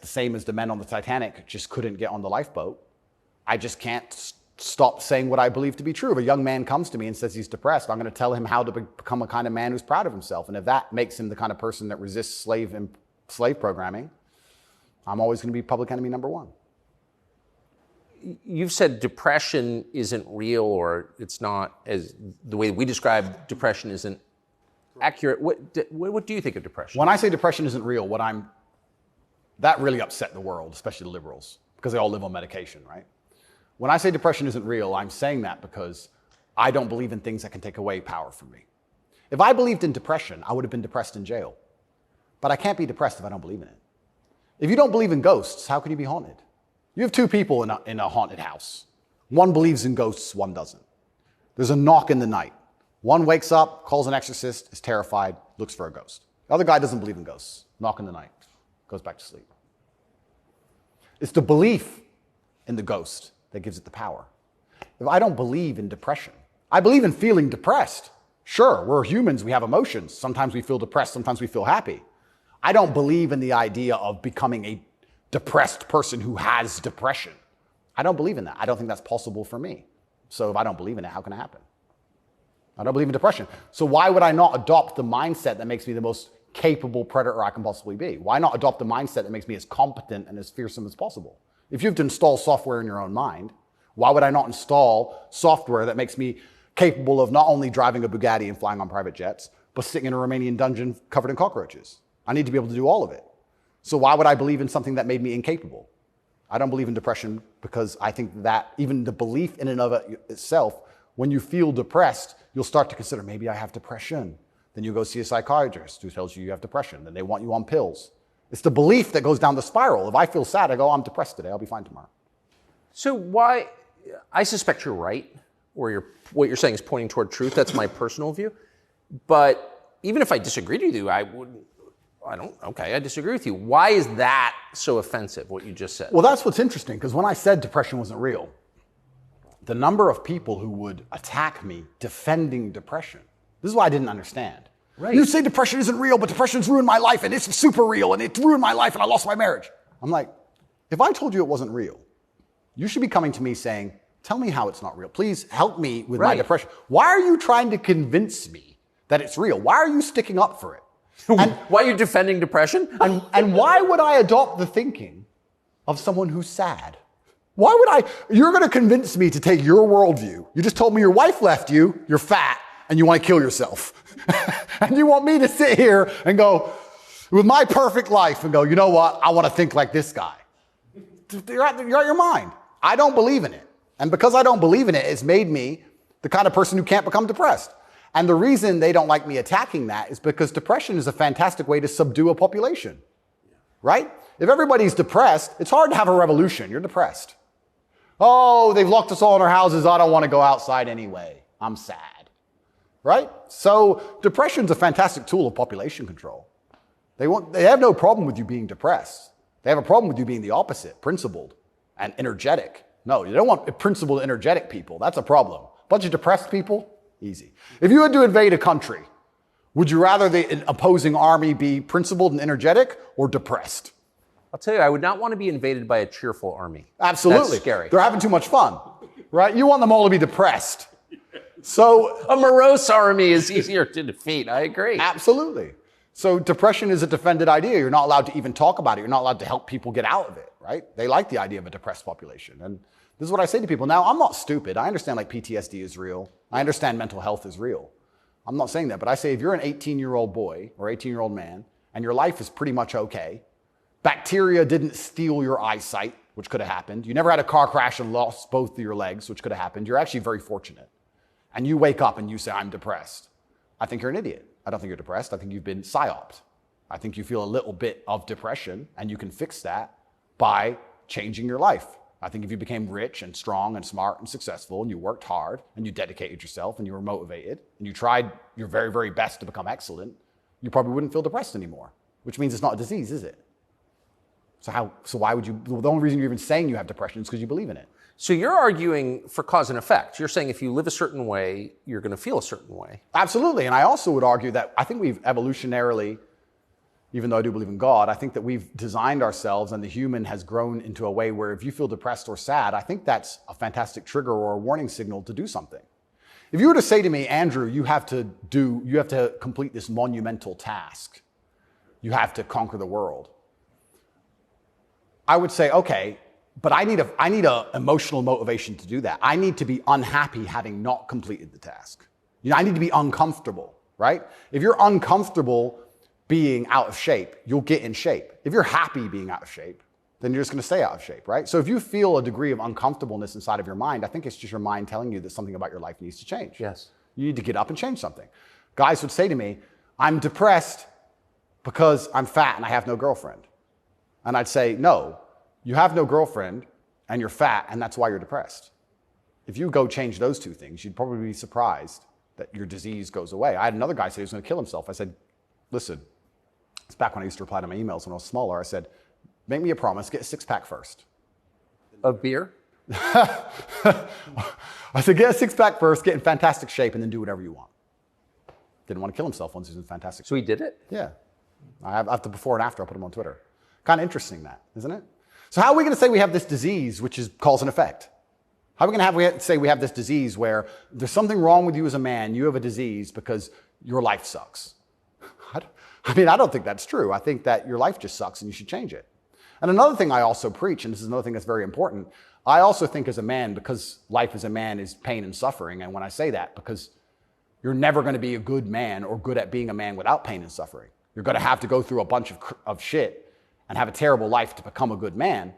same as the men on the Titanic just couldn't get on the lifeboat, I just can't stop saying what I believe to be true. If a young man comes to me and says he's depressed, I'm going to tell him how to become a kind of man who's proud of himself. And if that makes him the kind of person that resists slave programming, I'm always going to be public enemy number one. You've said depression isn't real, or it's not, as the way we describe depression isn't accurate. What do you think of depression? When I say depression isn't real, that really upset the world, especially the liberals, because they all live on medication, right? When I say depression isn't real, I'm saying that because I don't believe in things that can take away power from me. If I believed in depression, I would have been depressed in jail. But I can't be depressed if I don't believe in it. If you don't believe in ghosts, how can you be haunted? You have two people in a haunted house. One believes in ghosts, one doesn't. There's a knock in the night. One wakes up, calls an exorcist, is terrified, looks for a ghost. The other guy doesn't believe in ghosts. Knock in the night, goes back to sleep. It's the belief in the ghost that gives it the power. If I don't believe in depression, I believe in feeling depressed. Sure, we're humans, we have emotions. Sometimes we feel depressed, sometimes we feel happy. I don't believe in the idea of becoming a depressed person who has depression. I don't believe in that. I don't think that's possible for me. So if I don't believe in it, how can it happen? I don't believe in depression. So why would I not adopt the mindset that makes me the most capable predator I can possibly be? Why not adopt the mindset that makes me as competent and as fearsome as possible? If you have to install software in your own mind, why would I not install software that makes me capable of not only driving a Bugatti and flying on private jets, but sitting in a Romanian dungeon covered in cockroaches? I need to be able to do all of it. So why would I believe in something that made me incapable? I don't believe in depression because I think that even the belief in and of itself, when you feel depressed, you'll start to consider, maybe I have depression. Then you go see a psychiatrist who tells you have depression. Then they want you on pills. It's the belief that goes down the spiral. If I feel sad, I go, I'm depressed today. I'll be fine tomorrow. So why, I suspect you're right, or what you're saying is pointing toward truth. That's my personal view. But even if I disagreed with you, I disagree with you. Why is that so offensive, what you just said? Well, that's what's interesting, because when I said depression wasn't real, the number of people who would attack me defending depression, this is why I didn't understand. Right. You say depression isn't real, but depression's ruined my life, and it's super real, and it ruined my life, and I lost my marriage. I'm like, if I told you it wasn't real, you should be coming to me saying, tell me how it's not real. Please help me with my depression. Why are you trying to convince me that it's real? Why are you sticking up for it? And why are you defending depression? And why would I adopt the thinking of someone who's sad? You're going to convince me to take your worldview. You just told me your wife left you, you're fat, and you want to kill yourself. And you want me to sit here and go, with my perfect life, and go, you know what? I want to think like this guy. You're out your mind. I don't believe in it. And because I don't believe in it, it's made me the kind of person who can't become depressed. And the reason they don't like me attacking that is because depression is a fantastic way to subdue a population, right? If everybody's depressed, it's hard to have a revolution. You're depressed. Oh, they've locked us all in our houses. I don't want to go outside anyway. I'm sad, right? So depression's a fantastic tool of population control. They have no problem with you being depressed. They have a problem with you being the opposite, principled and energetic. No, you don't want principled, energetic people. That's a problem. A bunch of depressed people, easy. If you had to invade a country, would you rather the opposing army be principled and energetic or depressed? I'll tell you, I would not want to be invaded by a cheerful army. Absolutely. That's scary. They're having too much fun, right? You want them all to be depressed. So a morose army is easier to defeat. I agree. Absolutely. So depression is a defended idea. You're not allowed to even talk about it. You're not allowed to help people get out of it, right? They like the idea of a depressed population. And this is what I say to people. Now, I'm not stupid. I understand like PTSD is real. I understand mental health is real. I'm not saying that, but I say if you're an 18-year-old boy or 18-year-old man and your life is pretty much okay, bacteria didn't steal your eyesight, which could have happened. You never had a car crash and lost both of your legs, which could have happened. You're actually very fortunate. And you wake up and you say, I'm depressed. I think you're an idiot. I don't think you're depressed. I think you've been psyoped. I think you feel a little bit of depression, and you can fix that by changing your life. I think if you became rich and strong and smart and successful, and you worked hard, and you dedicated yourself, and you were motivated, and you tried your very, very best to become excellent, you probably wouldn't feel depressed anymore, which means it's not a disease, is it? So why would you, the only reason you're even saying you have depression is because you believe in it. So you're arguing for cause and effect. You're saying if you live a certain way, you're going to feel a certain way. Absolutely. And I also would argue that I think we've evolutionarily even though I do believe in God, I think that we've designed ourselves and the human has grown into a way where if you feel depressed or sad, I think that's a fantastic trigger or a warning signal to do something. If you were to say to me, Andrew, you have to complete this monumental task. You have to conquer the world. I would say, okay, but I need a emotional motivation to do that. I need to be unhappy having not completed the task. I need to be uncomfortable, right? If you're uncomfortable being out of shape, you'll get in shape. If you're happy being out of shape, then you're just going to stay out of shape, right? So if you feel a degree of uncomfortableness inside of your mind, I think it's just your mind telling you that something about your life needs to change. Yes. You need to get up and change something. Guys would say to me, I'm depressed because I'm fat and I have no girlfriend. And I'd say, no, you have no girlfriend and you're fat and that's why you're depressed. If you go change those two things, you'd probably be surprised that your disease goes away. I had another guy say he was going to kill himself. I said, listen, it's back when I used to reply to my emails when I was smaller. I said, make me a promise, get a six-pack first. Of beer? I said, get a six-pack first, get in fantastic shape, and then do whatever you want. Didn't want to kill himself once he was in fantastic shape. So he did it? Yeah. I have the before and after. I put him on Twitter. Kind of interesting that, isn't it? So how are we going to say we have this disease, which is cause and effect? How are we going to say we have this disease where there's something wrong with you as a man, you have a disease because your life sucks? I don't think that's true. I think that your life just sucks and you should change it. And another thing I also preach, and this is another thing that's very important, I also think as a man, because life as a man is pain and suffering, and when I say that, because you're never going to be a good man or good at being a man without pain and suffering. You're going to have to go through a bunch of shit and have a terrible life to become a good man.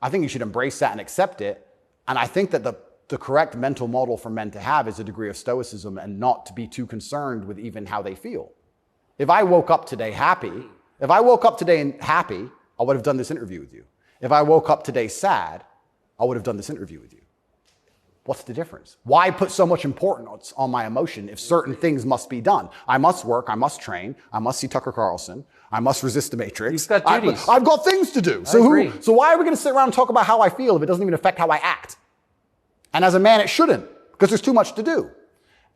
I think you should embrace that and accept it. And I think that the correct mental model for men to have is a degree of stoicism and not to be too concerned with even how they feel. If I woke up today happy, I would have done this interview with you. If I woke up today sad, I would have done this interview with you. What's the difference? Why put so much importance on my emotion if certain things must be done? I must work, I must train, I must see Tucker Carlson, I must resist the Matrix. You've got duties. I've got things to do. So why are we going to sit around and talk about how I feel if it doesn't even affect how I act? And as a man, it shouldn't, because there's too much to do.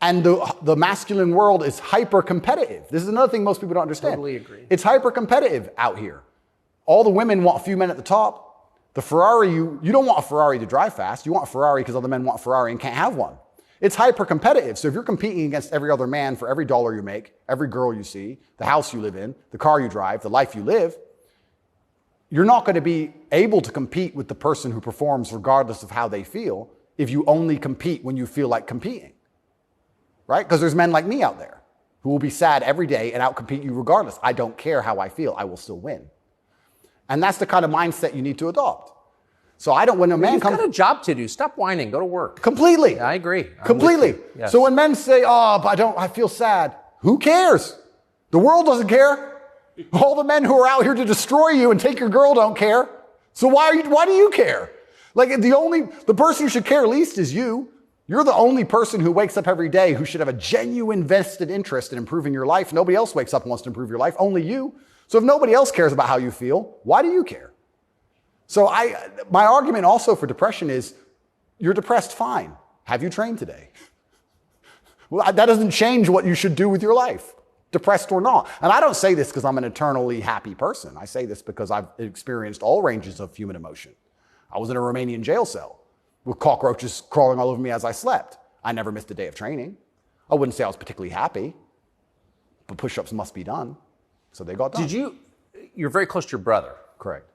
And the masculine world is hyper-competitive. This is another thing most people don't understand. Totally agree. It's hyper-competitive out here. All the women want a few men at the top. The Ferrari, you don't want a Ferrari to drive fast. You want a Ferrari because other men want a Ferrari and can't have one. It's hyper-competitive. So if you're competing against every other man for every dollar you make, every girl you see, the house you live in, the car you drive, the life you live, you're not going to be able to compete with the person who performs regardless of how they feel if you only compete when you feel like competing. Right? Because there's men like me out there who will be sad every day and outcompete you regardless. I don't care how I feel. I will still win. And that's the kind of mindset you need to adopt. So when a man comes... You've got a job to do. Stop whining. Go to work. Completely. Yeah, I agree. Completely. Yes. So when men say, but I feel sad. Who cares? The world doesn't care. All the men who are out here to destroy you and take your girl don't care. So why do you care? Like the person who should care least is you. You're the only person who wakes up every day who should have a genuine vested interest in improving your life. Nobody else wakes up and wants to improve your life, only you. So if nobody else cares about how you feel, why do you care? So my argument also for depression is, you're depressed, fine. Have you trained today? Well, that doesn't change what you should do with your life, depressed or not. And I don't say this because I'm an eternally happy person. I say this because I've experienced all ranges of human emotion. I was in a Romanian jail cell with cockroaches crawling all over me as I slept. I never missed a day of training. I wouldn't say I was particularly happy, but push-ups must be done. So they got done. You're very close to your brother. Correct.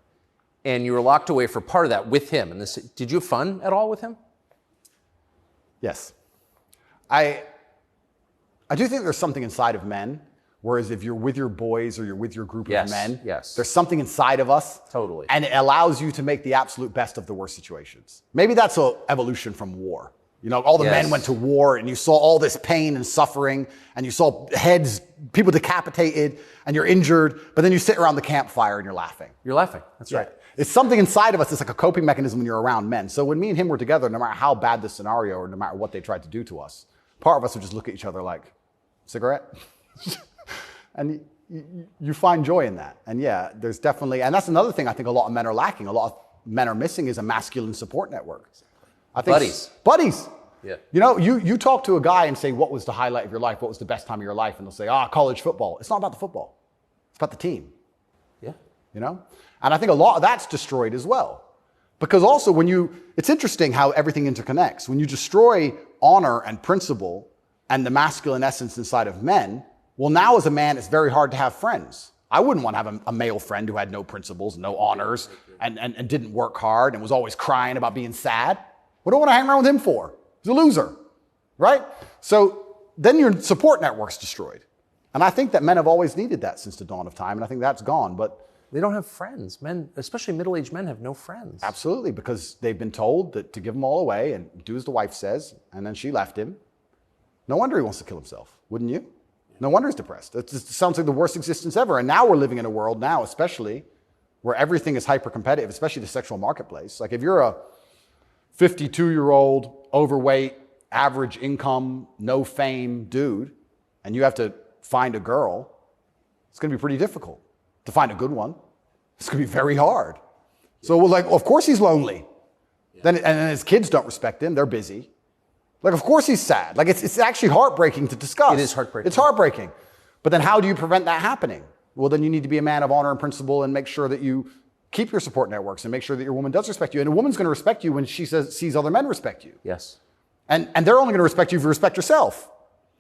And you were locked away for part of that with him. And did you have fun at all with him? Yes. I do think there's something inside of men, whereas if you're with your boys or you're with your group of men, there's something inside of us. Totally. And it allows you to make the absolute best of the worst situations. Maybe that's an evolution from war. All the men went to war and you saw all this pain and suffering and you saw heads, people decapitated and you're injured, but then you sit around the campfire and you're laughing. You're laughing. That's right. It's something inside of us. It's like a coping mechanism when you're around men. So when me and him were together, no matter how bad the scenario or no matter what they tried to do to us, part of us would just look at each other like, cigarette? And you find joy in that. And there's definitely, and that's another thing I think a lot of men are lacking. A lot of men are missing is a masculine support network. I think buddies. Yeah. You talk to a guy and say, what was the highlight of your life? What was the best time of your life? And they'll say, college football. It's not about the football. It's about the team. you know? And I think a lot of that's destroyed as well. Because also it's interesting how everything interconnects. When you destroy honor and principle and the masculine essence inside of men, well, now as a man, it's very hard to have friends. I wouldn't want to have a male friend who had no principles, no honors, and didn't work hard and was always crying about being sad. What do I want to hang around with him for? He's a loser, right? So then your support network's destroyed. And I think that men have always needed that since the dawn of time, and I think that's gone. But they don't have friends. Men, especially middle-aged men, have no friends. Absolutely, because they've been told that to give them all away and do as the wife says, and then she left him. No wonder he wants to kill himself, wouldn't you? No wonder he's depressed. It sounds like the worst existence ever. And now we're living in a world now, especially, where everything is hyper-competitive, especially the sexual marketplace. Like if you're a 52-year-old, overweight, average income, no fame dude, and you have to find a girl, it's going to be pretty difficult to find a good one. It's going to be very hard. So we're like, of course he's lonely. And his kids don't respect him. They're busy. Like, of course he's sad. Like, it's actually heartbreaking to discuss. It is heartbreaking. It's heartbreaking. But then how do you prevent that happening? Well, then you need to be a man of honor and principle and make sure that you keep your support networks and make sure that your woman does respect you. And a woman's going to respect you when she sees other men respect you. Yes. And they're only going to respect you if you respect yourself.